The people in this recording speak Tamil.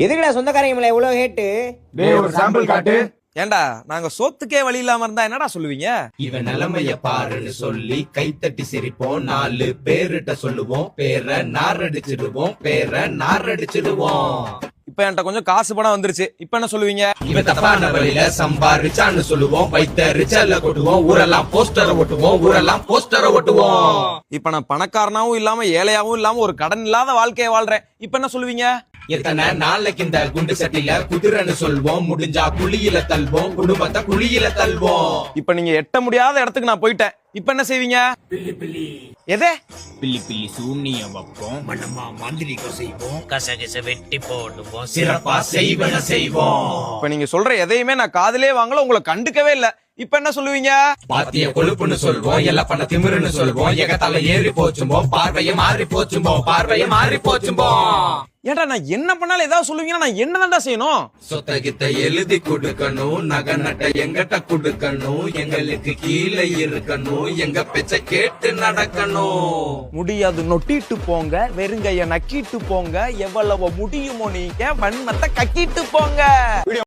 எதுக்குடா சொந்தக்காரங்க எவ்வளவு ஹேட்டு? டேய் ஒரு சாம்பிள் காட்டு. ஏண்டா நாங்க சோத்துக்கே வழி இல்லாம இருந்தா என்னடா சொல்லுவீங்க? இவன் நிலைமைய பாருன்னு சொல்லி கைத்தட்டி சிரிப்போம், 4 பேருட்ட சொல்லுவோம், பேரை நாரடிச்சிடுவோம், பேரை நாரடிச்சிடுவோம். இப்ப என்கிட்ட கொஞ்சம் காசு பணம் வந்துருச்சு, இப்ப என்ன சொல்லுவீங்க? இவன் தப்பான வழியில சம்பாரிச்சான்னு சொல்லுவோம், வைத்த ரிச்சல்ல கொட்டுவோம், ஊரெல்லாம் போஸ்டரை ஒட்டுவோம், ஊரெல்லாம் போஸ்டரை ஒட்டுவோம். இப்ப நான் பணக்காரனாவும் இல்லாம ஏழையாவும் இல்லாம ஒரு கடன் இல்லாத வாழ்க்கையை வாழ்றேன், இப்ப என்ன சொல்லுவீங்க? எத்தனை நாளைக்கு இந்த குண்டு சட்டில குதிரைன்னு சொல்வோம், முடிஞ்சா குழியில தள்ளுவோம், குடும்பத்தை குழியில தள்ளுவோம். இப்ப நீங்க எட்ட முடியாத இடத்துக்கு நான் போயிட்டேன், இப்ப என்ன செய்வீங்க? எதே பில்லி பில்லி சூனியம் வைப்போம், மண்ணம்மா மாந்திரிகம் செய்வோம், கசகச வெட்டி போடுவோம், சிறப்பா செய்வன செய்வோம். இப்ப நீங்க சொல்ற எதையுமே நான் காதுலே வாங்கல, உங்களை கண்டுக்கவே இல்ல, இப்ப என்ன சொல்லுவீங்க? பாத்திய கொழுப்புன்னு சொல்வோம், எல்லாம் பண்ண திமிருன்னு சொல்வோம், எகத்தால ஏறி போச்சும்போம், பார்வைய மாறி போச்சும்போம், பார்வைய மாறி போச்சும்போம். ஏன்டா நான் என்ன பண்ணாலும் ஏதாவது சொல்லுவீங்கன்னா நான் என்னதான்டா செய்யணும்? சொத்த கிட்ட எழுதி கொடுக்கணும், நகை நட்ட எங்கிட்ட கொடுக்கணும், எங்களுக்கு கீழே இருக்கணும், எங்க பேச்ச கேட்டு நடக்கணும். முடியாது நொட்டிட்டு போங்க, வெறுங்கைய நக்கிட்டு போங்க, எவ்வளவு முடியுமோ நீங்க வன்மத்தை கக்கிட்டு போங்க.